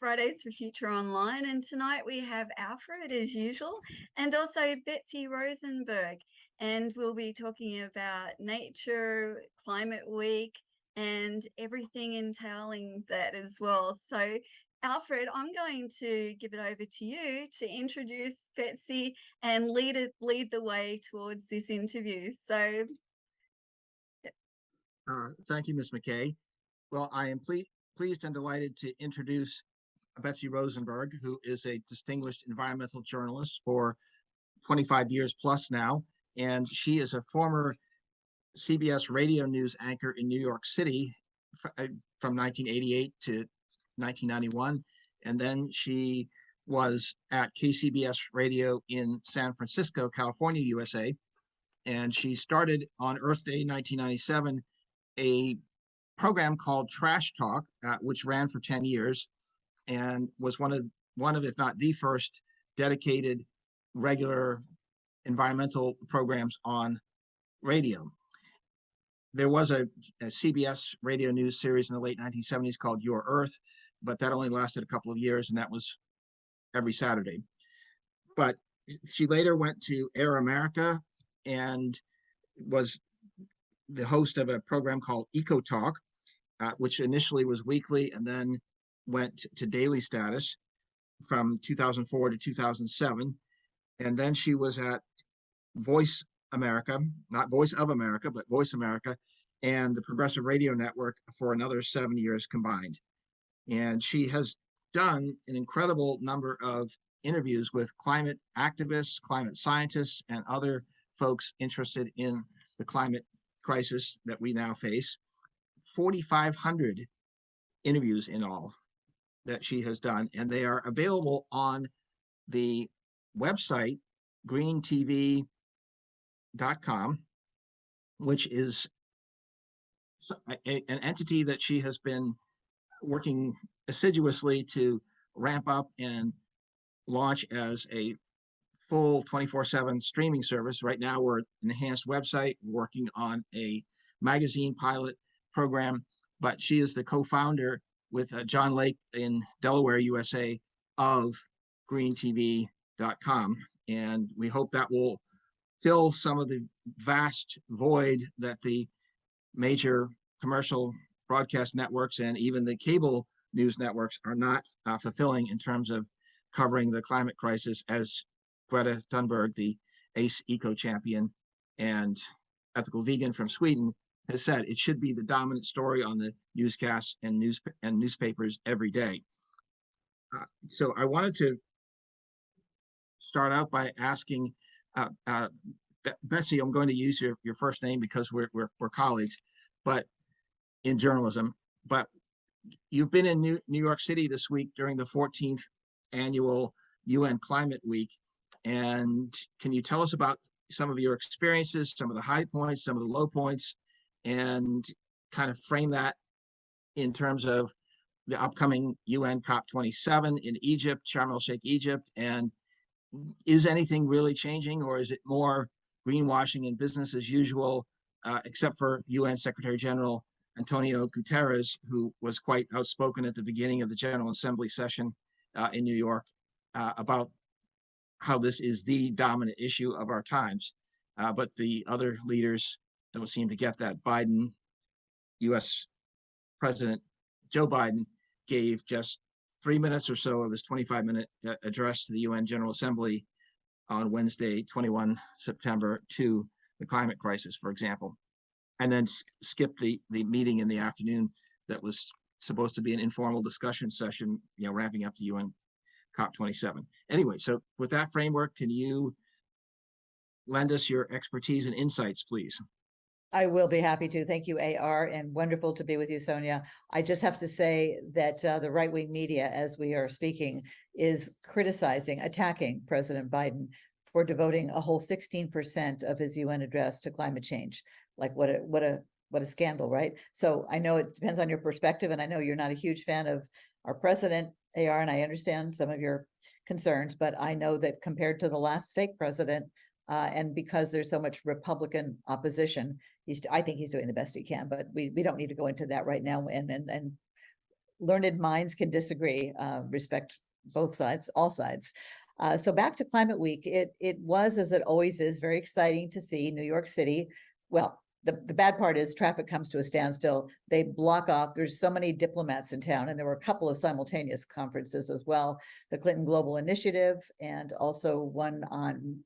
Fridays for Future Online, and tonight we have Alfred as usual, and also Betsy Rosenberg, and we'll be talking about nature, climate week, and everything entailing that as well. So, Alfred, I'm going to give it over to you to introduce Betsy and lead the way towards this interview. So, Thank you, Ms. McKay. Well, I am pleased and delighted to introduce Betsy Rosenberg, who is a distinguished environmental journalist for 25 years plus now. And she is a former CBS radio news anchor in New York City from 1988 to 1991. And then she was at KCBS Radio in San Francisco, California, USA. And she started on Earth Day 1997 a program called Trash Talk, which ran for 10 years and was one of, if not the first, dedicated regular environmental programs on radio. There was a CBS radio news series in the late 1970s called Your Earth, but that only lasted a couple of years, and that was every Saturday. But she later went to Air America and was the host of a program called Eco Talk, which initially was weekly and then went to daily status from 2004 to 2007. And then she was at Voice America, not Voice of America, but Voice America, and the Progressive Radio Network for another 7 years combined. And she has done an incredible number of interviews with climate activists, climate scientists, and other folks interested in the climate crisis that we now face. 4,500 interviews in all that she has done, and they are available on the website greentv.com, which is an entity that she has been working assiduously to ramp up and launch as a full 24/7 streaming service. Right now, we're an enhanced website working on a magazine pilot program, but she is the co-founder with John Lake in Delaware, USA, of greentv.com. And we hope that will fill some of the vast void that the major commercial broadcast networks and even the cable news networks are not fulfilling in terms of covering the climate crisis, as Greta Thunberg, the ACE eco champion and ethical vegan from Sweden, has said. It should be the dominant story on the newscasts and newspapers every day. So I wanted to start out by asking Betsy. I'm going to use your first name because we're colleagues, but in journalism. But you've been in New York City this week during the 14th annual UN Climate Week. And can you tell us about some of your experiences, some of the high points, some of the low points, and kind of frame that in terms of the upcoming UN COP27 in Egypt, Sharm el-Sheikh, Egypt, and is anything really changing, or is it more greenwashing and business as usual, except for UN Secretary General Antonio Guterres, who was quite outspoken at the beginning of the General Assembly session in New York about how this is the dominant issue of our times. But the other leaders don't seem to get that. Biden, US President Joe Biden, gave just 3 minutes or so of his 25-minute address to the UN General Assembly on Wednesday, 21 September, to the climate crisis, for example, and then skipped the meeting in the afternoon that was supposed to be an informal discussion session, ramping up the UN COP27. Anyway, so with that framework, can you lend us your expertise and insights, please? I will be happy to. Thank you, AR, and wonderful to be with you, Sonia. I just have to say that the right-wing media, as we are speaking, is attacking President Biden for devoting a whole 16% of his UN address to climate change. Like what a scandal, right? So I know it depends on your perspective, and I know you're not a huge fan of our president, AR, and I understand some of your concerns, but I know that compared to the last fake president, and because there's so much Republican opposition, I think he's doing the best he can, but we don't need to go into that right now. And learned minds can disagree, respect both sides, all sides. So back to Climate Week, it was, as it always is, very exciting to see New York City. Well, the bad part is traffic comes to a standstill. They block off. There's so many diplomats in town, and there were a couple of simultaneous conferences as well. The Clinton Global Initiative, and also one on,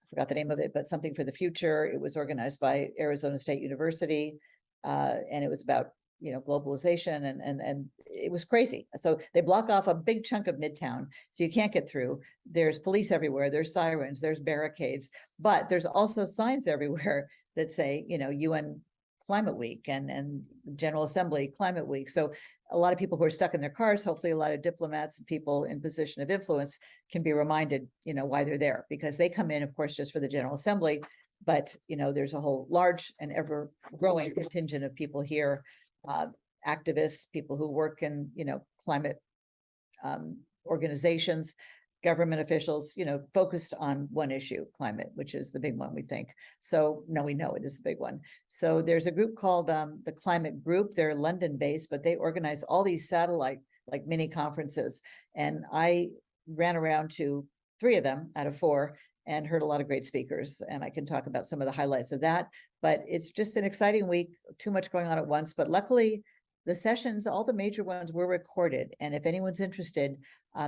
I forgot the name of it, but something for the future. It was organized by Arizona State University, and it was about, globalization, and it was crazy. So they block off a big chunk of Midtown, so you can't get through. There's police everywhere, there's sirens, there's barricades, but there's also signs everywhere that say, UN Climate Week and General Assembly Climate Week. So a lot of people who are stuck in their cars, hopefully a lot of diplomats and people in position of influence can be reminded, why they're there, because they come in, of course, just for the General Assembly. But, there's a whole large and ever growing contingent of people here, activists, people who work in, climate organizations, government officials, focused on one issue, climate, which is the big one, we think. So no, we know it is the big one. So there's a group called the Climate Group. They're London based, but they organize all these satellite, like mini conferences. And I ran around to 3 of them out of 4 and heard a lot of great speakers. And I can talk about some of the highlights of that, but it's just an exciting week, too much going on at once. But luckily the sessions, all the major ones, were recorded. And if anyone's interested,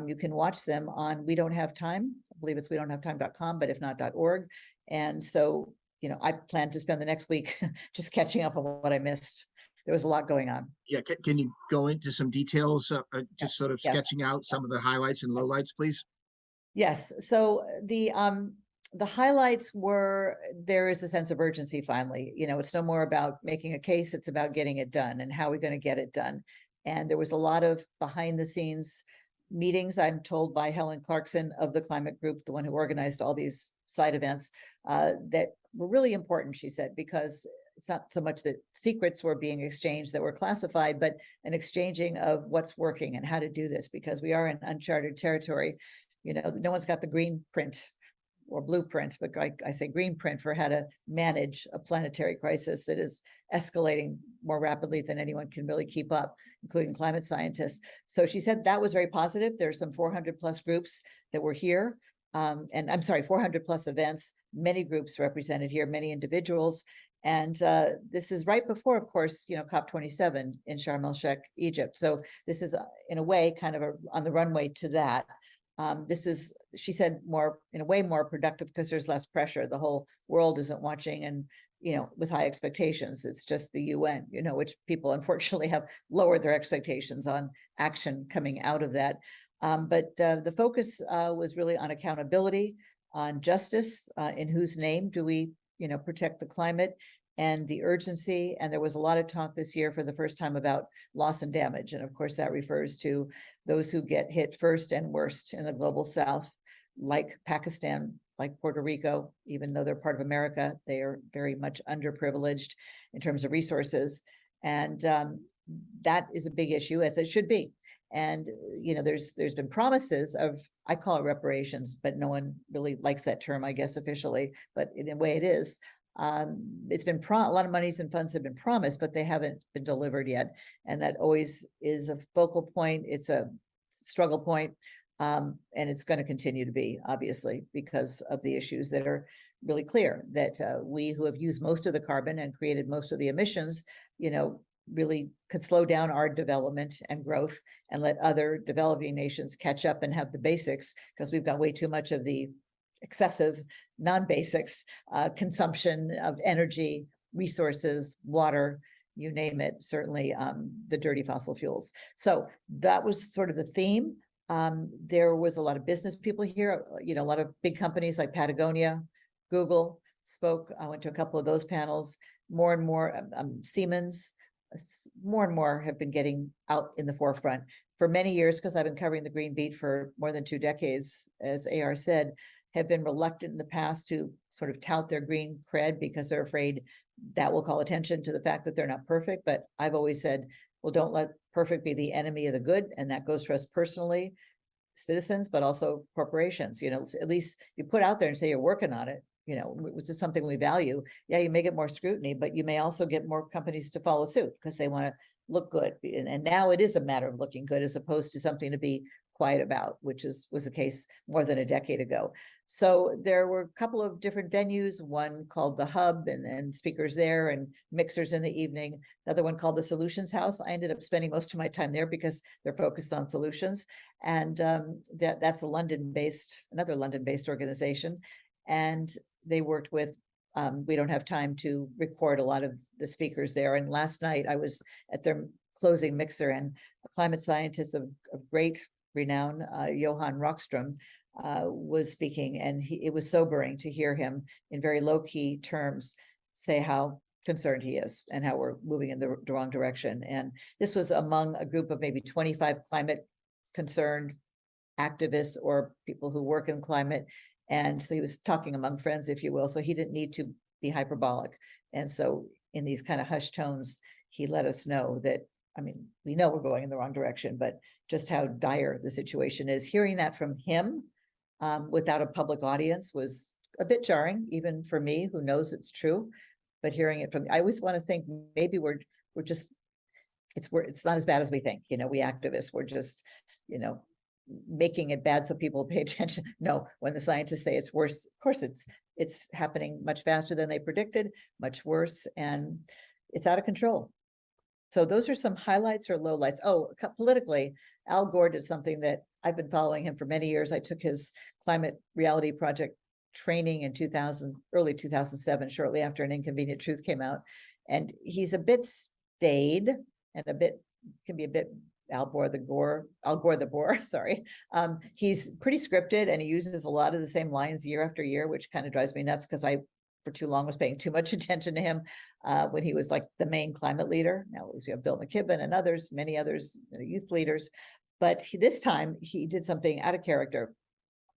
you can watch them on We Don't Have Time. I believe it's wedon'thavetime.com, but if not, .org. And so, I plan to spend the next week just catching up on what I missed. There was a lot going on. Yeah, can you go into some details, just sort of Yes. sketching out some of the highlights and lowlights, please? Yes. So the highlights were, there is a sense of urgency finally. It's no more about making a case, it's about getting it done and how we're going to get it done. And there was a lot of behind the scenes meetings, I'm told by Helen Clarkson of the Climate Group, the one who organized all these side events, that were really important, she said, because it's not so much that secrets were being exchanged that were classified, but an exchanging of what's working and how to do this, because we are in uncharted territory. No one's got the green print or blueprint, but I say green print for how to manage a planetary crisis that is escalating more rapidly than anyone can really keep up, including climate scientists. So she said that was very positive. There's some 400 plus groups that were here. And I'm sorry, 400 plus events, many groups represented here, many individuals. And this is right before, of course, COP27 in Sharm el-Sheikh, Egypt. So this is in a way kind of on the runway to that. This is, she said, in a way more productive because there's less pressure. The whole world isn't watching and, with high expectations. It's just the UN, which people unfortunately have lowered their expectations on action coming out of that. But the focus was really on accountability, on justice, in whose name do we, protect the climate, and the urgency. And there was a lot of talk this year for the first time about loss and damage. And of course, that refers to those who get hit first and worst in the global south, like Pakistan, like Puerto Rico. Even though they're part of America, they are very much underprivileged in terms of resources. And that is a big issue, as it should be. And, there's been promises of, I call it reparations, but no one really likes that term, I guess, officially, but in a way it is. It's been a lot of monies and funds have been promised, but they haven't been delivered yet. And that always is a focal point. It's a struggle point. And it's going to continue to be, obviously, because of the issues that are really clear that we who have used most of the carbon and created most of the emissions, really could slow down our development and growth and let other developing nations catch up and have the basics, because we've got way too much of the excessive non-basics, consumption of energy, resources, water, you name it, certainly the dirty fossil fuels. So that was sort of the theme. There was a lot of business people here, a lot of big companies like Patagonia, Google spoke. I went to a couple of those panels. More and more, Siemens, more and more have been getting out in the forefront. For many years, because I've been covering the Green Beat for more than 2 decades, as AR said, have been reluctant in the past to sort of tout their green cred because they're afraid that will call attention to the fact that they're not perfect. But I've always said, well, don't let perfect be the enemy of the good. And that goes for us personally, citizens, but also corporations. At least you put out there and say you're working on it, which is something we value. Yeah, you may get more scrutiny, but you may also get more companies to follow suit because they want to look good. And now it is a matter of looking good as opposed to something to be quiet about, which was the case more than a decade ago. So there were a couple of different venues, one called the Hub and speakers there and mixers in the evening, another one called the Solutions House. I ended up spending most of my time there because they're focused on solutions. And that's another London-based organization. And they worked with, we don't have time to record a lot of the speakers there. And last night I was at their closing mixer, and a climate scientist of great renown, Johan Rockström, was speaking, and it was sobering to hear him in very low-key terms say how concerned he is and how we're moving in the wrong direction. And this was among a group of maybe 25 climate concerned activists or people who work in climate. And so he was talking among friends, if you will. So he didn't need to be hyperbolic. And so in these kind of hushed tones, he let us know that, I mean, we know we're going in the wrong direction, but just how dire the situation is. Hearing that from him without a public audience was a bit jarring, even for me, who knows it's true. But hearing it from, I always want to think maybe we're just, it's not as bad as we think. You know, we activists, we're just, you know, making it bad so people pay attention. No, when the scientists say it's worse, of course it's happening much faster than they predicted, much worse, and it's out of control. So those are some highlights or lowlights. Oh, politically, Al Gore did something that I've been following him for many years. I took his Climate Reality Project training in early 2007, shortly after An Inconvenient Truth came out. And he's a bit staid and can be a bit Al Gore the bore, sorry. He's pretty scripted, and he uses a lot of the same lines year after year, which kind of drives me nuts because I, for too long, was paying too much attention to him when he was like the main climate leader. Now you have Bill McKibben and others, many others, youth leaders. But this time he did something out of character.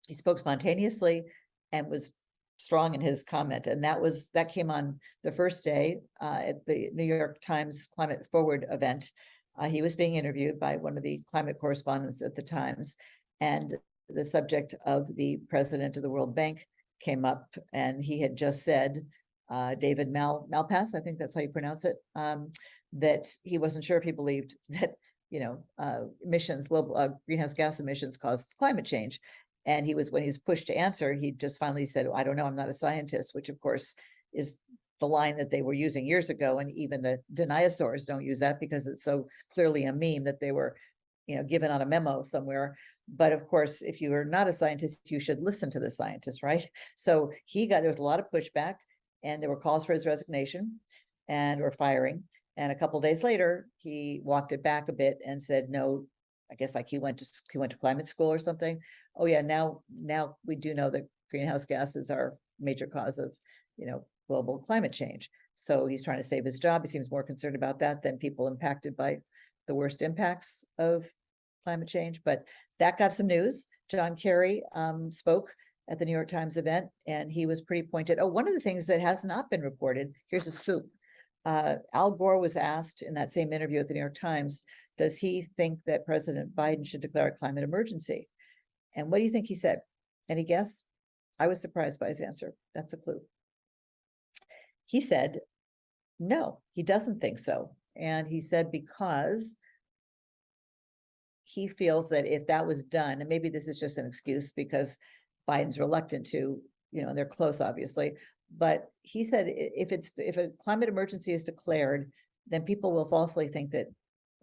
He spoke spontaneously and was strong in his comment. And that came on the first day at the New York Times Climate Forward event. He was being interviewed by one of the climate correspondents at the Times, and the subject of the president of the World Bank came up, and he had just said, David Malpass, I think that's how you pronounce it, that he wasn't sure if he believed that, you know, global greenhouse gas emissions caused climate change. And when he was pushed to answer, he just finally said, I don't know, I'm not a scientist, which of course is the line that they were using years ago. And even the dinosaurs don't use that because it's so clearly a meme that they were, you know, given on a memo somewhere. But of course, if you are not a scientist, you should listen to the scientists, right? So there was a lot of pushback, and there were calls for his resignation or firing. And a couple of days later, he walked it back a bit and said, no, I guess like he went to climate school or something. Oh yeah, now we do know that greenhouse gases are a major cause of, you know, global climate change. So he's trying to save his job. He seems more concerned about that than people impacted by the worst impacts of climate change. But that got some news. John Kerry spoke at the New York Times event, and he was pretty pointed. Oh, one of the things that has not been reported, here's a scoop. Al Gore was asked in that same interview at the New York Times, does he think that President Biden should declare a climate emergency? And what do you think he said? Any guess? I was surprised by his answer. That's a clue. He said, no, he doesn't think so. And he said because he feels that if that was done, and maybe this is just an excuse because Biden's reluctant to, you know, they're close, obviously, but he said if a climate emergency is declared, then people will falsely think that,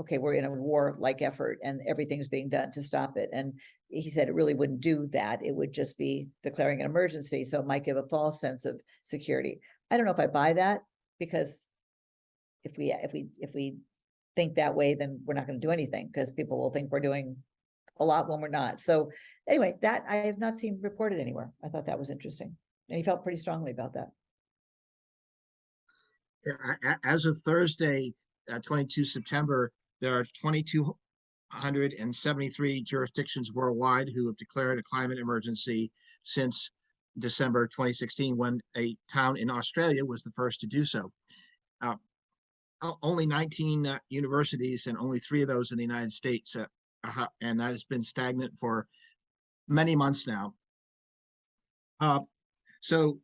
okay, we're in a war-like effort and everything's being done to stop it. And he said it really wouldn't do that. It would just be declaring an emergency. So it might give a false sense of security. I don't know if I buy that, because if we think that way, then we're not going to do anything, because people will think we're doing a lot when we're not. So anyway, that I have not seen reported anywhere. I thought that was interesting. And he felt pretty strongly about that. As of Thursday, 22 September, there are 2,273 jurisdictions worldwide who have declared a climate emergency since December 2016, when a town in Australia was the first to do so. Only 19 universities, and only 3 of those in the United States, and that has been stagnant for many months now. So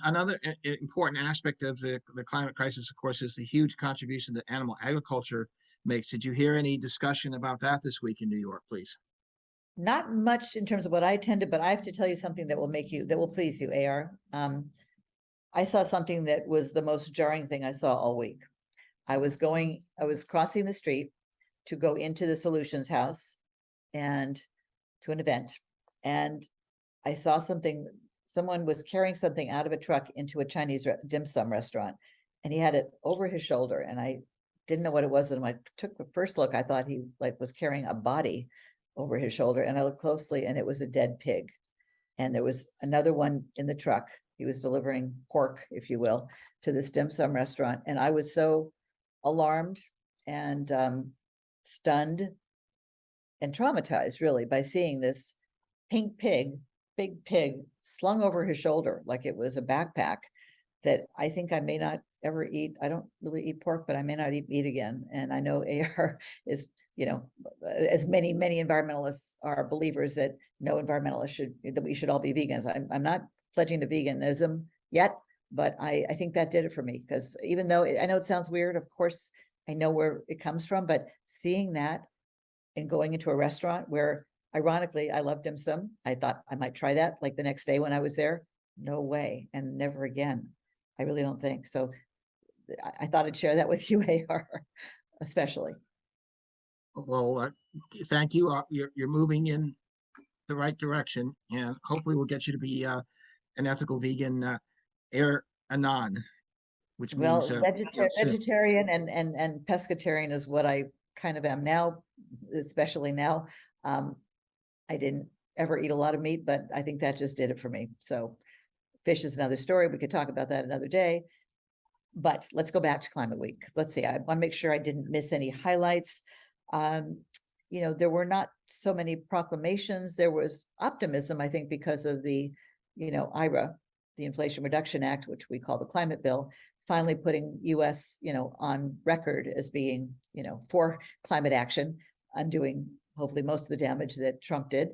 another important aspect of the climate crisis, of course, is the huge contribution that animal agriculture makes. Did you hear any discussion about that this week in New York, please? Not much in terms of what I attended, but I have to tell you something that will please you, AR. I saw something that was the most jarring thing I saw all week. I was crossing the street to go into the Solutions House and to an event. And I saw someone was carrying something out of a truck into a Chinese dim sum restaurant. And he had it over his shoulder, and I didn't know what it was. And when I took the first look, I thought he was carrying a body over his shoulder. And I looked closely, and it was a dead pig. And there was another one in the truck. He was delivering pork, if you will, to this dim sum restaurant. And I was so alarmed and stunned and traumatized, really, by seeing this big pig slung over his shoulder like it was a backpack, that I think I may not ever eat. I don't really eat pork, but I may not eat meat again. And I know AR is, as many environmentalists are believers that that we should all be vegans. I'm not pledging to veganism yet, but I think that did it for me, because even though I know it sounds weird, of course, I know where it comes from, but seeing that and going into a restaurant where, ironically, I love dim sum, I thought I might try that like the next day when I was there. No way, and never again. I really don't think so. I thought I'd share that with you, AR, especially. Well, thank you. You're moving in the right direction, and hopefully we'll get you to be an ethical vegan, anon, which means Well, soon. vegetarian and pescatarian is what I kind of am now, especially now. I didn't ever eat a lot of meat, but I think that just did it for me. So fish is another story. We could talk about that another day. But let's go back to Climate Week. Let's see. I want to make sure I didn't miss any highlights. There were not so many proclamations. There was optimism, I think, because of the, IRA, the Inflation Reduction Act, which we call the climate bill, finally putting US, on record as being, for climate action, undoing hopefully most of the damage that Trump did.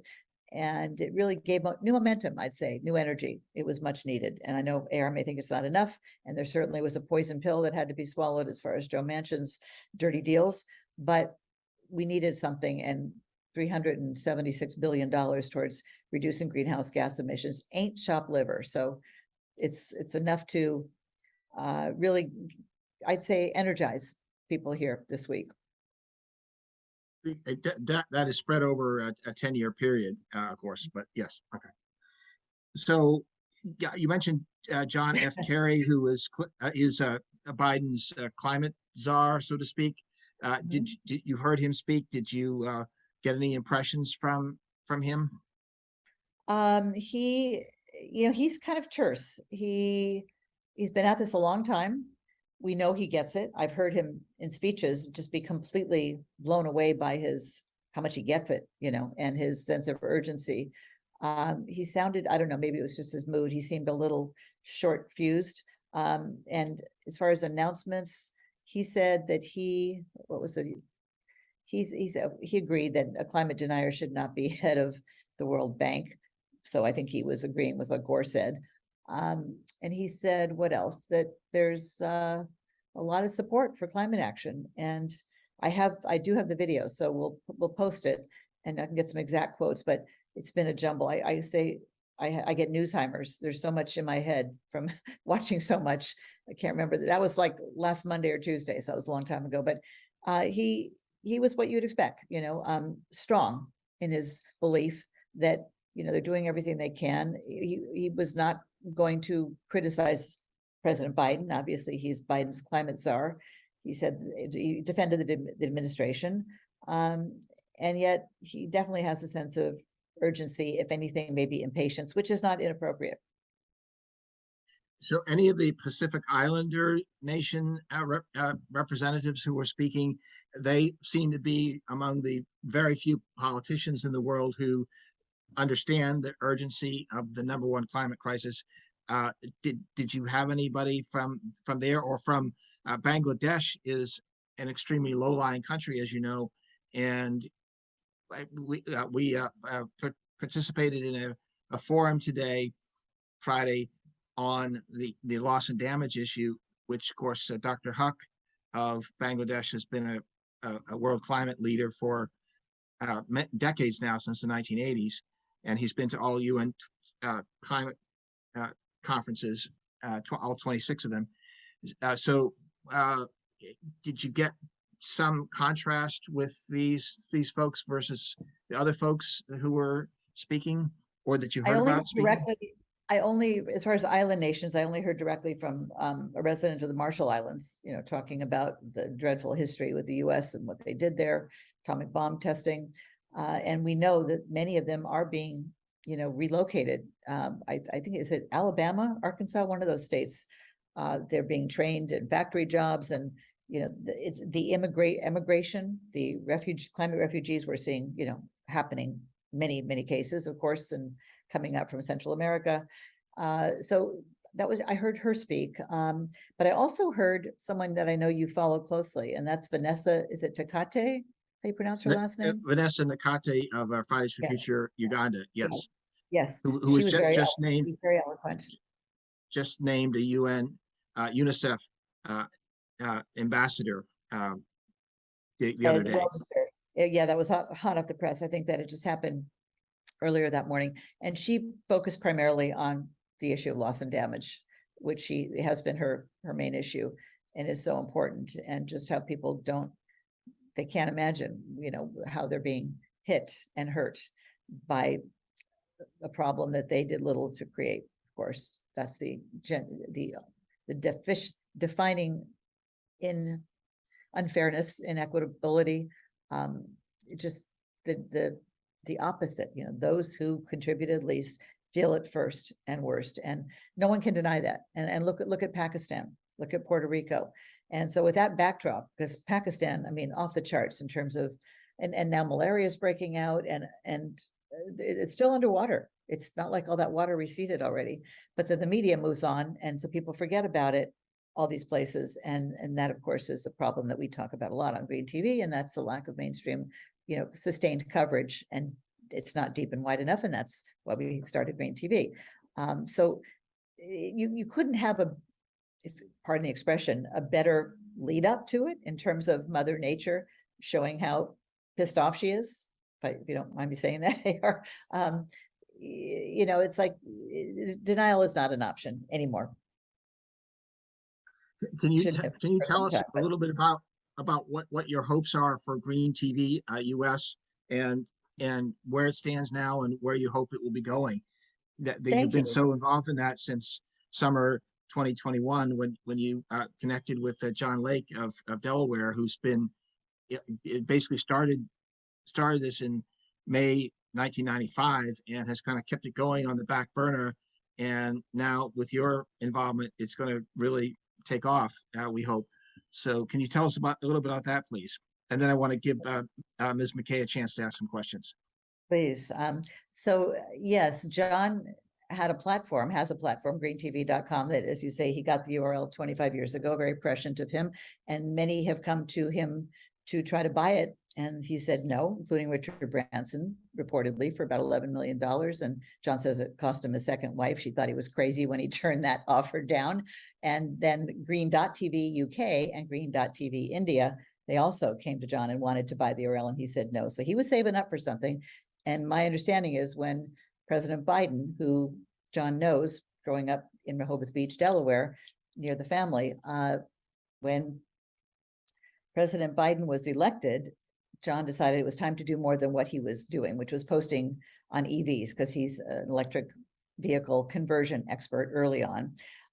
And it really gave new momentum, I'd say, new energy. It was much needed. And I know AR may think it's not enough. And there certainly was a poison pill that had to be swallowed as far as Joe Manchin's dirty deals. But we needed something, and $376 billion towards reducing greenhouse gas emissions ain't chopped liver. So it's enough to really, I'd say, energize people here this week. That is spread over a 10-year period, of course, but yes. Okay. So yeah, you mentioned John F. Kerry, who is Biden's climate czar, so to speak. Did you heard him speak? Did you get any impressions from him? He's kind of terse. He's been at this a long time. We know he gets it. I've heard him in speeches just be completely blown away by how much he gets it, and his sense of urgency. He sounded, I don't know, maybe it was just his mood. He seemed a little short fused. And as far as announcements, he said that he said he agreed that a climate denier should not be head of the World Bank. So I think he was agreeing with what Gore said. And he said, what else? That there's a lot of support for climate action. And I do have the video, so we'll post it, and I can get some exact quotes, but it's been a jumble. I say I get Newsheimer's. There's so much in my head from watching so much. I can't remember. That was like last Monday or Tuesday, so it was a long time ago. But he was what you'd expect, strong in his belief that, they're doing everything they can. He was not going to criticize President Biden. Obviously, he's Biden's climate czar. He said he defended the administration. And yet he definitely has a sense of urgency, if anything, maybe impatience, which is not inappropriate. So any of the Pacific Islander nation representatives who were speaking, they seem to be among the very few politicians in the world who understand the urgency of the #1 climate crisis. Did you have anybody from there, or from Bangladesh? Is an extremely low-lying country, as you know, and we participated in a forum today, Friday, on the loss and damage issue, which of course Dr. Huq of Bangladesh has been a world climate leader for decades now, since the 1980s, and he's been to all UN climate conferences, all 26 of them. So did you get some contrast with these folks versus the other folks who were speaking, or that you I heard only about heard speaking? directly, as far as island nations, I only heard directly from a resident of the Marshall Islands, you know, talking about the dreadful history with the US and what they did there, atomic bomb testing. And we know that many of them are being, you know, relocated. I think is it Alabama, Arkansas, one of those states. They're being trained in factory jobs, and you know, it's the immigration, the climate refugees we're seeing, you know, happening many cases, of course, and coming up from Central America. So that was, I heard her speak, but I also heard someone that I know you follow closely, and that's Vanessa, is it Takate? How you pronounce her last name? Vanessa Nakate of Fridays for Yes. Future Uganda, yes. Yes, Who she was was very just named, she's very eloquent. just named a UN UNICEF ambassador the other And day. well deserved. Yeah, that was hot off the press. I think that it just happened earlier that morning. And she focused primarily on the issue of loss and damage, which she has been her main issue and is so important. And just how people they can't imagine, you know, how they're being hit and hurt by a problem that they did little to create. Of course, that's the defining in unfairness, inequitability, just the opposite, you know, those who contributed least feel it first and worst, and no one can deny that. And look at Pakistan, look at Puerto Rico. And so with that backdrop, because Pakistan, I mean, off the charts in terms of, and now malaria is breaking out, and it's still underwater. It's not like all that water receded already, but then the media moves on, and so people forget about it, all these places, and that of course is a problem that we talk about a lot on Green TV, and that's the lack of mainstream, you know, sustained coverage, and it's not deep and wide enough, and that's why we started Green TV. So you couldn't have pardon the expression, a better lead up to it in terms of Mother Nature showing how pissed off she is, if you don't mind me saying that, AR. You know, it's like denial is not an option anymore. Can you tell us a little bit about what your hopes are for Green TV US, and where it stands now and where you hope it will be going? That you've been so involved in that since summer 2021 when you connected with John Lake of Delaware, who's been it basically started this in May 1995 and has kind of kept it going on the back burner. And now with your involvement, it's going to really take off, we hope. So can you tell us a little bit about that, please? And then I want to give Ms. McKay a chance to ask some questions. Please. So yes, John has a platform, greentv.com, that, as you say, he got the URL 25 years ago, very prescient of him. And many have come to him to try to buy it. And he said no, including Richard Branson, reportedly for about $11 million. And John says it cost him a second wife. She thought he was crazy when he turned that offer down. And then Green.TV UK and Green.TV India, they also came to John and wanted to buy the URL, and he said no. So he was saving up for something. And my understanding is when President Biden, who John knows growing up in Rehoboth Beach, Delaware, near the family, when President Biden was elected, John decided it was time to do more than what he was doing, which was posting on EVs, because he's an electric vehicle conversion expert early on.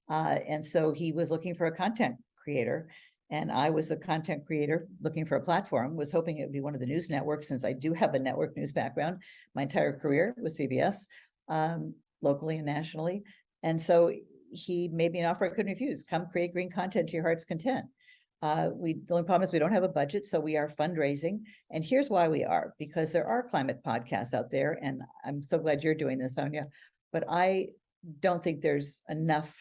And so he was looking for a content creator. And I was a content creator looking for a platform, was hoping it would be one of the news networks, since I do have a network news background. My entire career was CBS, locally and nationally. And so he made me an offer I couldn't refuse. Come create green content to your heart's content. The only problem is we don't have a budget, so we are fundraising. And here's why we are, because there are climate podcasts out there, and I'm so glad you're doing this, Sonia, but I don't think there's enough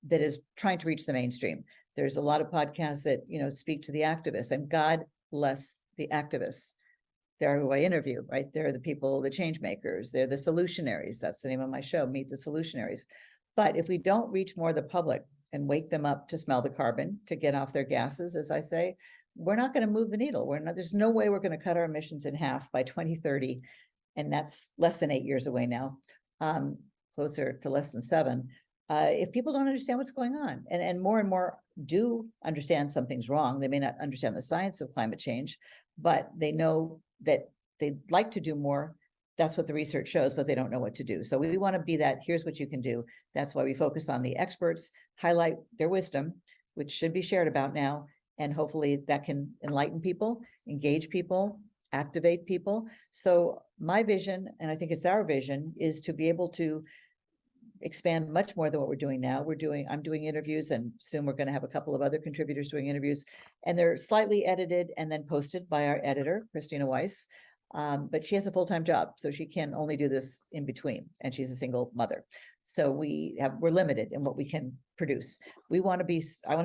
that is trying to reach the mainstream. There's a lot of podcasts that, you know, speak to the activists, and God bless the activists. They're who I interview, right? They're the people, the change makers. They're the solutionaries. That's the name of my show, Meet the Solutionaries. But if we don't reach more of the public and wake them up to smell the carbon, to get off their gases, as I say, we're not going to move the needle. There's no way we're going to cut our emissions in half by 2030. And that's less than 8 years away now, closer to less than 7. If people don't understand what's going on, and more do understand something's wrong, they may not understand the science of climate change, but they know that they'd like to do more. That's what the research shows, but they don't know what to do. So we want to be that, here's what you can do. That's why we focus on the experts, highlight their wisdom, which should be shared about now. And hopefully that can enlighten people, engage people, activate people. So my vision, and I think it's our vision, is to be able to expand much more than what we're doing now. I'm doing interviews, and soon we're going to have a couple of other contributors doing interviews, and they're slightly edited and then posted by our editor, Christina Weiss. But she has a full-time job, so she can only do this in between, and she's a single mother. So we're limited in what we can produce. I want to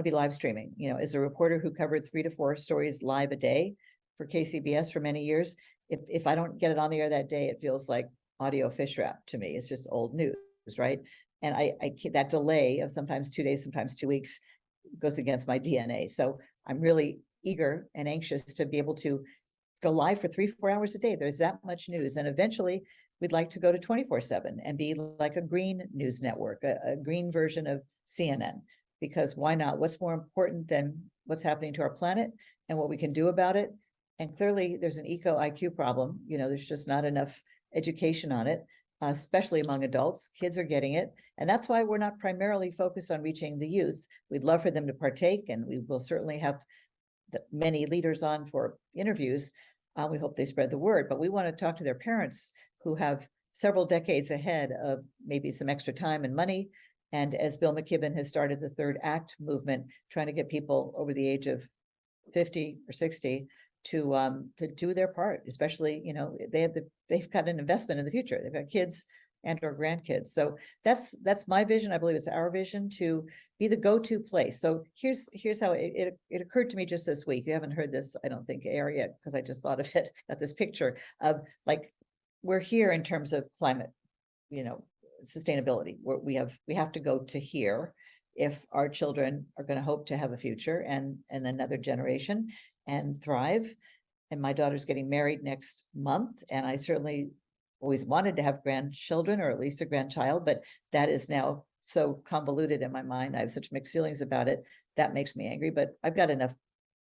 be live streaming, as a reporter who covered 3 to 4 stories live a day for KCBS for many years. If I don't get it on the air that day, it feels like audio fish wrap to me. It's just old news, right? And that delay of sometimes 2 days, sometimes 2 weeks goes against my DNA. So I'm really eager and anxious to be able to go live for 3-4 hours a day. There's that much news. And eventually we'd like to go to 24/7 and be like a green news network, a green version of CNN, because why not? What's more important than what's happening to our planet and what we can do about it? And clearly there's an eco IQ problem. There's just not enough education on it, especially among adults. Kids are getting it. And that's why we're not primarily focused on reaching the youth. We'd love for them to partake, and we will certainly have many leaders on for interviews. We hope they spread the word, but we want to talk to their parents who have several decades ahead of maybe some extra time and money. And as Bill McKibben has started the Third Act movement, trying to get people over the age of 50 or 60 to do their part, especially, they've got an investment in the future. They've got kids and or grandkids. So that's my vision. I believe it's our vision to be the go-to place. So here's how it occurred to me just this week. You haven't heard this, I don't think, air yet, because I just thought of it, got this picture of like, we're here in terms of climate, sustainability. We have to go to here if our children are going to hope to have a future and another generation and thrive. And my daughter's getting married next month, and I certainly always wanted to have grandchildren, or at least a grandchild, but that is now so convoluted in my mind. I have such mixed feelings about it. That makes me angry, but I've got enough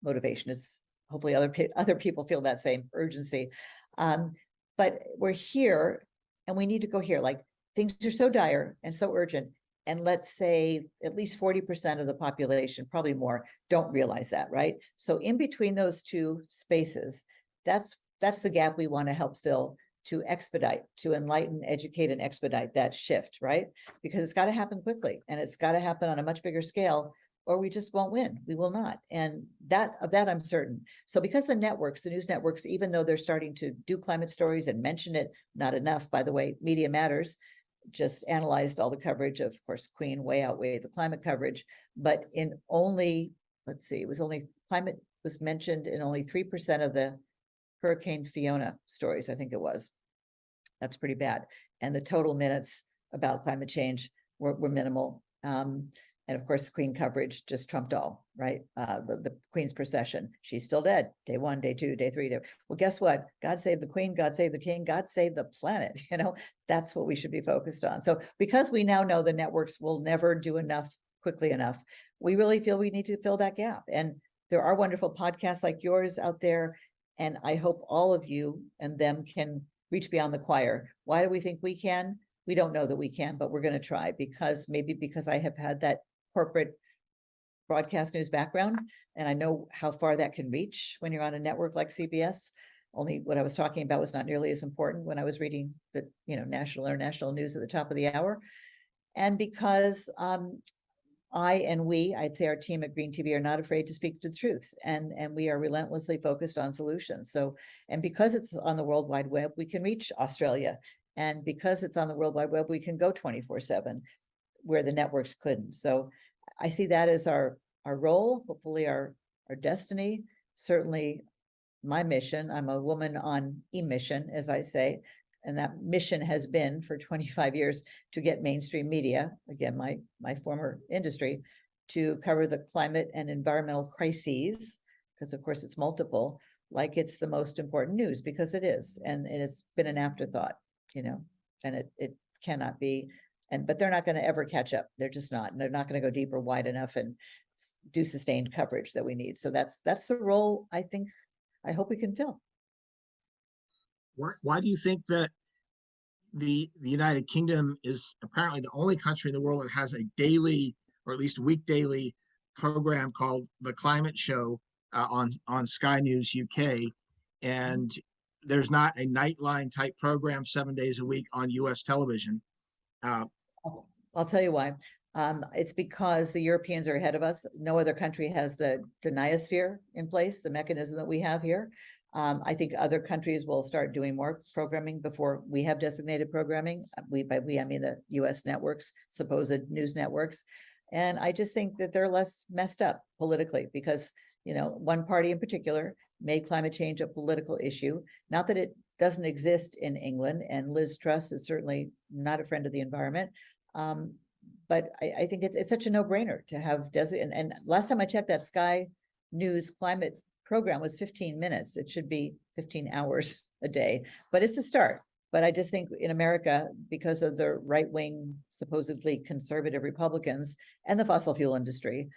motivation. It's hopefully other people feel that same urgency. But we're here and we need to go here. Like, things are so dire and so urgent. And let's say at least 40% of the population, probably more, don't realize that, right? So in between those two spaces, that's the gap we want to help fill, to expedite, to enlighten, educate, and expedite that shift, right? Because it's got to happen quickly, and it's got to happen on a much bigger scale, or we just won't win. We will not. And of that I'm certain. So because the news networks, even though they're starting to do climate stories and mention it, not enough, by the way, Media Matters just analyzed all the coverage. Of course, Queen way outweighed the climate coverage, but in only, climate was mentioned in only 3% of the Hurricane Fiona stories, I think it was. That's pretty bad. And the total minutes about climate change were minimal. And of course, the Queen coverage just trumped all, right? The Queen's procession, she's still dead. Day 1, day 2, day 3. Well, guess what? God save the Queen, God save the King, God save the planet. That's what we should be focused on. So because we now know the networks will never do enough quickly enough, we really feel we need to fill that gap. And there are wonderful podcasts like yours out there. And I hope all of you and them can reach beyond the choir. Why do we think we can? We don't know that we can, but we're going to try, because I have had that corporate broadcast news background, and I know how far that can reach when you're on a network like CBS. Only what I was talking about was not nearly as important when I was reading the national, international news at the top of the hour. And because I'd say our team at Green TV are not afraid to speak the truth, and we are relentlessly focused on solutions. So, and because it's on the World Wide Web, we can reach Australia, and because it's on the World Wide Web, we can go 24/7 where the networks couldn't. So I see that as our role, hopefully our destiny, certainly my mission. I'm a woman on a mission, as I say, and that mission has been for 25 years to get mainstream media, again, my former industry, to cover the climate and environmental crises, because of course it's multiple, like it's the most important news, because it is, and it has been an afterthought, and it cannot be. But they're not going to ever catch up. They're just not, and they're not going to go deep or wide enough and do sustained coverage that we need. So that's the role I hope we can fill. Why do you think that the United Kingdom is apparently the only country in the world that has a daily, or at least weekdaily, program called The Climate Show on Sky News UK, and there's not a Nightline type program 7 days a week on US television? I'll tell you why. It's because the Europeans are ahead of us. No other country has the deniasphere in place, the mechanism that we have here. I think other countries will start doing more programming before we have designated programming. By we, I mean the US networks, supposed news networks. And I just think that they're less messed up politically because, one party in particular made climate change a political issue. Not that it doesn't exist in England, and Liz Truss is certainly not a friend of the environment. But I think it's such a no-brainer to have and last time I checked, that Sky News climate program was 15 minutes. It should be 15 hours a day, but it's a start. But I just think in America, because of the right-wing, supposedly conservative Republicans and the fossil fuel industry,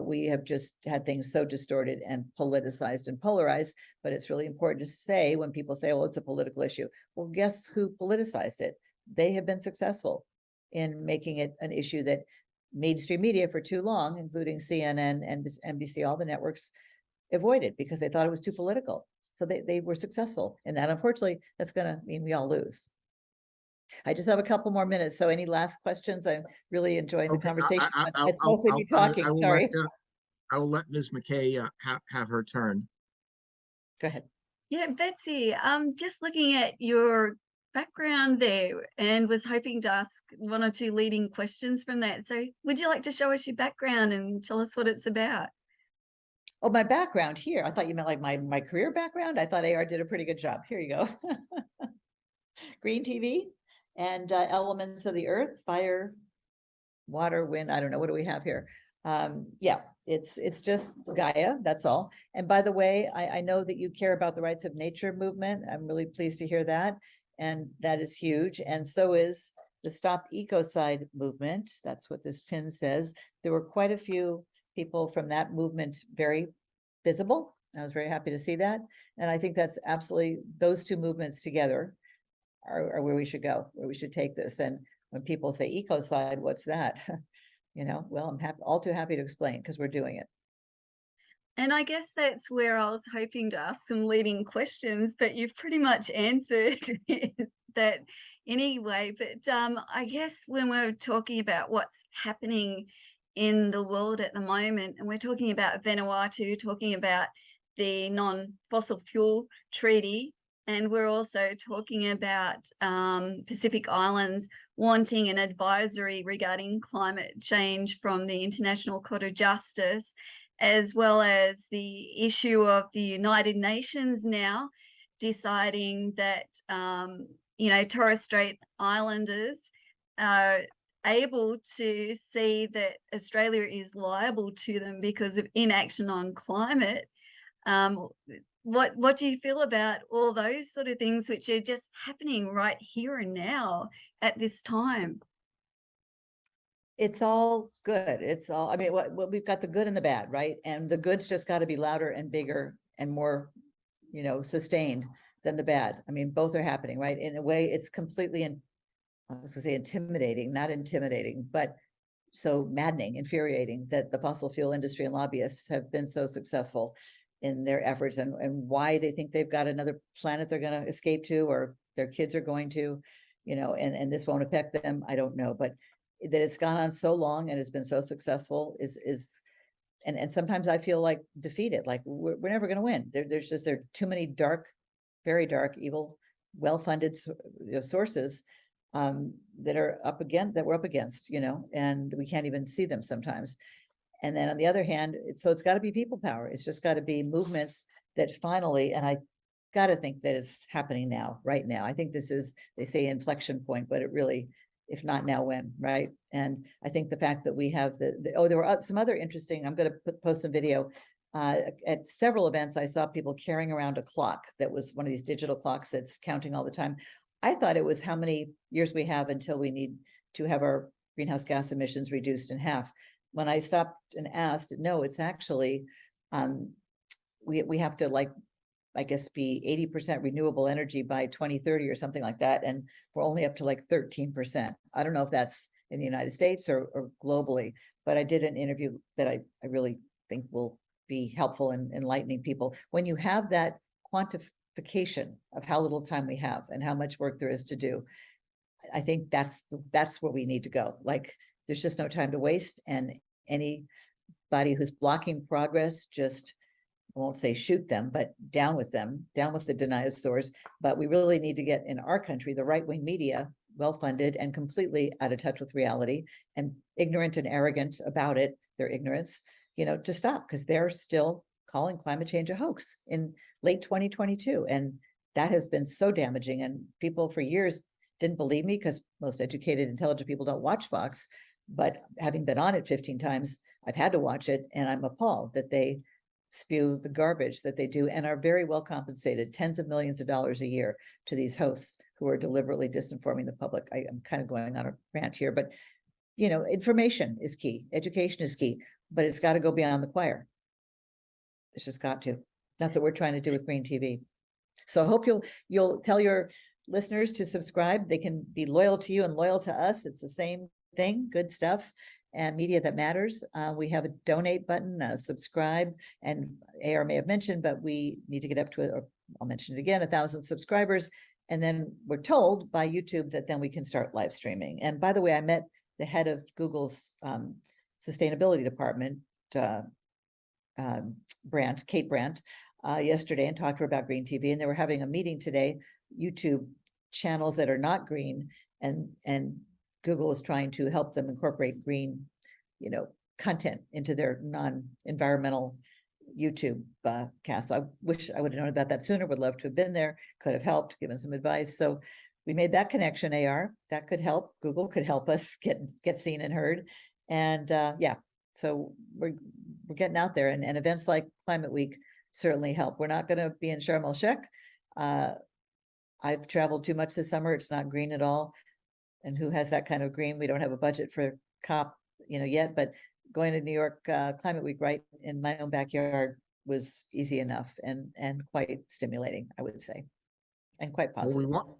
we have just had things so distorted and politicized and polarized. But it's really important to say, when people say, oh, it's a political issue, well, guess who politicized it? They have been successful in making it an issue that mainstream media for too long, including CNN and NBC, all the networks, avoided because they thought it was too political. So they were successful in that. Unfortunately, that's going to mean we all lose. I just have a couple more minutes. So any last questions? I'm really enjoying the conversation. It's mostly me talking. Sorry. I will let Ms. McKay have her turn. Go ahead. Yeah, Betsy, just looking at your background there and was hoping to ask one or two leading questions from that. So would you like to show us your background and tell us what it's about? Oh, my background here. I thought you meant like my career background. I thought AR did a pretty good job. Here you go. Green TV and elements of the earth, fire, water, wind. I don't know. What do we have here? Yeah, it's just Gaia. That's all. And by the way, I know that you care about the rights of nature movement. I'm really pleased to hear that. And that is huge. And so is the Stop Ecocide movement. That's what this pin says. There were quite a few people from that movement very visible. I was very happy to see that. And I think that's absolutely, those two movements together are where we should go, where we should take this. And when people say ecocide, what's that? Well, I'm all too happy to explain because we're doing it. And I guess that's where I was hoping to ask some leading questions, but you've pretty much answered that anyway. But I guess when we're talking about what's happening in the world at the moment, and we're talking about Vanuatu, talking about the non-fossil fuel treaty, and we're also talking about Pacific Islands wanting an advisory regarding climate change from the International Court of Justice, as well as the issue of the United Nations now deciding that, Torres Strait Islanders are able to see that Australia is liable to them because of inaction on climate. What do you feel about all those sort of things which are just happening right here and now at this time? It's all good. It's all, I mean, what we've got the good and the bad, right? And the good's just got to be louder and bigger and more, sustained than the bad. I mean, both are happening, right? In a way, it's completely, I was gonna say intimidating, not intimidating, but so maddening, infuriating that the fossil fuel industry and lobbyists have been so successful in their efforts and why they think they've got another planet they're going to escape to, or their kids are going to, and this won't affect them. I don't know, but that it's gone on so long and has been so successful is and sometimes I feel like defeated, like we're never going to win. There are too many dark, very dark, evil, well-funded sources that we're up against, and we can't even see them sometimes. And then on the other hand, it's got to be people power. It's just got to be movements that finally, and I got to think that it's happening now, right now. I think this is, they say inflection point, but it really, if not now, when, right? And I think the fact that we have there were some other interesting, I'm going to post some video At several events, I saw people carrying around a clock that was one of these digital clocks that's counting all the time. I thought it was how many years we have until we need to have our greenhouse gas emissions reduced in half. When I stopped and asked, no, it's actually, we have to, like, I guess, be 80% renewable energy by 2030 or something like that. And we're only up to like 13%. I don't know if that's in the United States or globally, but I did an interview that I really think will be helpful in enlightening people. When you have that quantification of how little time we have and how much work there is to do, I think that's where we need to go. Like, there's just no time to waste, and anybody who's blocking progress, just, I won't say shoot them, but down with them, down with the dinosaurs. But we really need to get, in our country, the right-wing media, well-funded and completely out of touch with reality and ignorant and arrogant about it, their ignorance, to stop, because they're still calling climate change a hoax in late 2022. And that has been so damaging. And people for years didn't believe me, because most educated, intelligent people don't watch Fox. But having been on it 15 times, I've had to watch it, and I'm appalled that they spew the garbage that they do and are very well compensated, tens of millions of dollars a year, to these hosts who are deliberately disinforming the public. I'm kind of going on a rant here, but information is key, education is key, but it's got to go beyond the choir. It's just got to. That's what we're trying to do with Green TV. So I hope you'll tell your listeners to subscribe. They can be loyal to you and loyal to us. It's the same thing, good stuff and media that matters. We have a donate button, subscribe, and AR may have mentioned, but we need to get up to it, or I'll mention it again, 1,000 subscribers. And then we're told by YouTube that then we can start live streaming. And by the way, I met the head of Google's sustainability department, Kate Brandt, yesterday, and talked to her about Green TV. And they were having a meeting today, YouTube channels that are not green, and Google is trying to help them incorporate green, content into their non-environmental YouTube casts. I wish I would have known about that sooner. Would love to have been there. Could have helped, given some advice. So we made that connection. AR, that could help. Google could help us get seen and heard. And yeah, so we're getting out there, and events like Climate Week certainly help. We're not going to be in Sharm el Sheikh. I've traveled too much this summer. It's not green at all. And who has that kind of green? We don't have a budget for COP, yet, but going to New York Climate Week right in my own backyard was easy enough and quite stimulating, I would say, and quite positive. Well,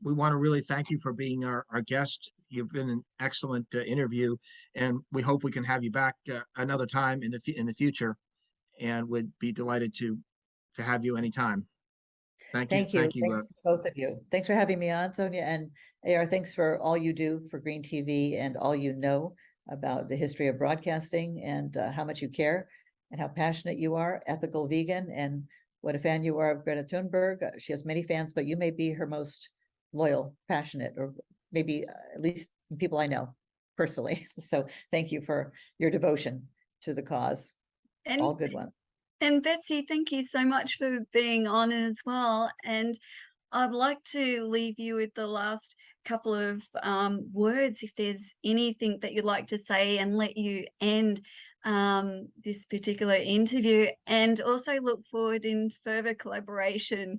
we want to really thank you for being our guest. You've been an excellent interview, and we hope we can have you back another time in the future, and would be delighted to have you anytime. Thank you. Thanks, both of you. Thanks for having me on, Sonia, and AR. Thanks for all you do for Green TV and all you know about the history of broadcasting, and how much you care and how passionate you are, ethical vegan, and what a fan you are of Greta Thunberg. She has many fans, but you may be her most loyal, passionate, or maybe at least people I know personally. So thank you for your devotion to the cause. And all good ones. And Betsy, thank you so much for being on as well. And I'd like to leave you with the last couple of words, if there's anything that you'd like to say, and let you end this particular interview, and also look forward in further collaboration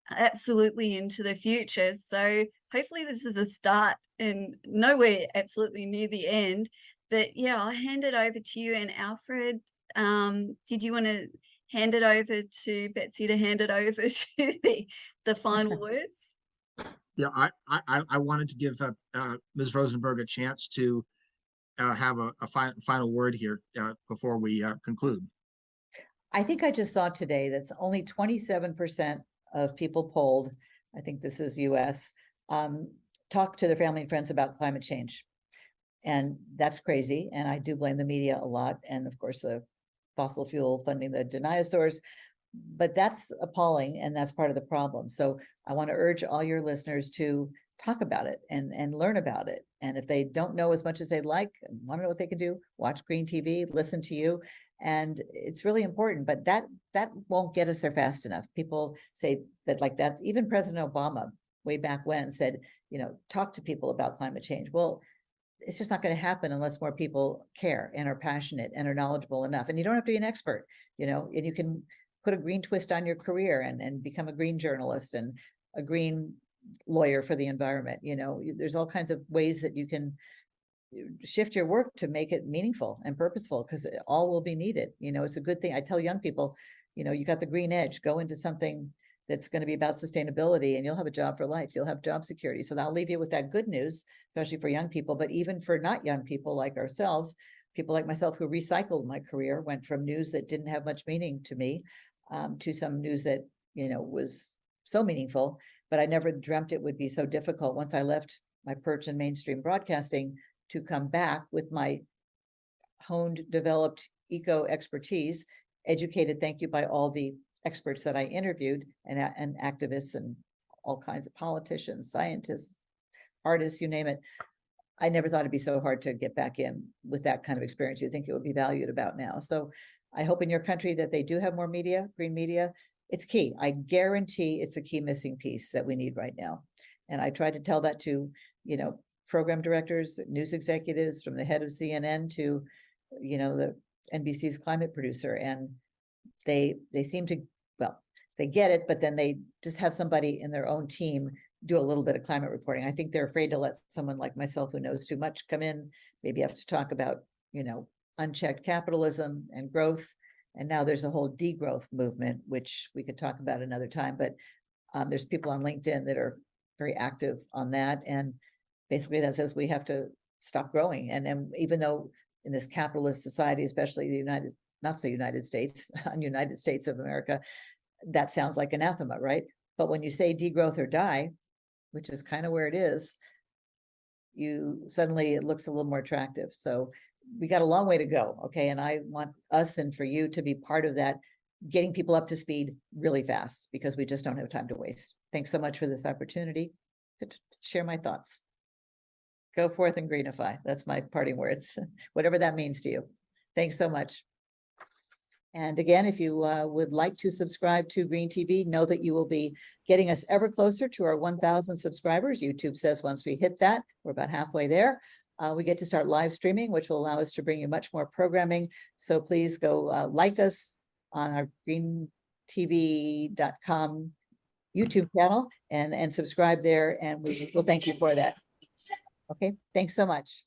absolutely into the future. So hopefully this is a start, and nowhere absolutely near the end. But yeah, I'll hand it over to you. And Alfred, did you want to hand it over to Betsy to hand it over to the final words? Yeah, I wanted to give Ms. Rosenberg a chance to have a final word here before we conclude. I think I just saw today that's only 27% of people polled, I think this is US, talk to their family and friends about climate change. And that's crazy. And I do blame the media a lot. And of course, the fossil fuel funding the dinosaurs, but that's appalling, and that's part of the problem. So I want to urge all your listeners to talk about it and learn about it. And if they don't know as much as they'd like, and want to know what they can do, watch Green TV, listen to you. And it's really important, but that won't get us there fast enough. People say that like that. Even President Obama way back when said, talk to people about climate change. Well, it's just not going to happen unless more people care and are passionate and are knowledgeable enough. And you don't have to be an expert, and you can put a green twist on your career and become a green journalist and a green lawyer for the environment. There's all kinds of ways that you can shift your work to make it meaningful and purposeful, because it all will be needed. It's a good thing. I tell young people, you got the green edge, go into something that's going to be about sustainability, and you'll have a job for life. You'll have job security. So I'll leave you with that good news, especially for young people, but even for not young people like ourselves, people like myself who recycled my career, went from news that didn't have much meaning to me to some news that, was so meaningful, but I never dreamt it would be so difficult once I left my perch in mainstream broadcasting to come back with my honed, developed eco expertise, educated, thank you, by all the experts that I interviewed and activists and all kinds of politicians, scientists, artists, you name it. I never thought it'd be so hard to get back in with that kind of experience. You think it would be valued about now. So I hope in your country that they do have more media, green media. It's key. I guarantee it's a key missing piece that we need right now. And I tried to tell that to, program directors, news executives, from the head of CNN to, the NBC's climate producer. And they seem to, well, they get it, but then they just have somebody in their own team do a little bit of climate reporting. I think they're afraid to let someone like myself who knows too much come in, maybe have to talk about, unchecked capitalism and growth. And now there's a whole degrowth movement, which we could talk about another time, but there's people on LinkedIn that are very active on that. And basically that says we have to stop growing. And then even though in this capitalist society, especially the not so United States, United States of America, that sounds like anathema, right? But when you say degrowth or die, which is kind of where it is, it looks a little more attractive. So we got a long way to go. Okay. And I want us and for you to be part of that, getting people up to speed really fast, because we just don't have time to waste. Thanks so much for this opportunity to share my thoughts. Go forth and greenify. That's my parting words, whatever that means to you. Thanks so much. And again, if you would like to subscribe to Green TV, know that you will be getting us ever closer to our 1,000 subscribers. YouTube says once we hit that, we're about halfway there. We get to start live streaming, which will allow us to bring you much more programming. So please go like us on our greentv.com YouTube channel and subscribe there. And we will thank you for that. Okay, thanks so much.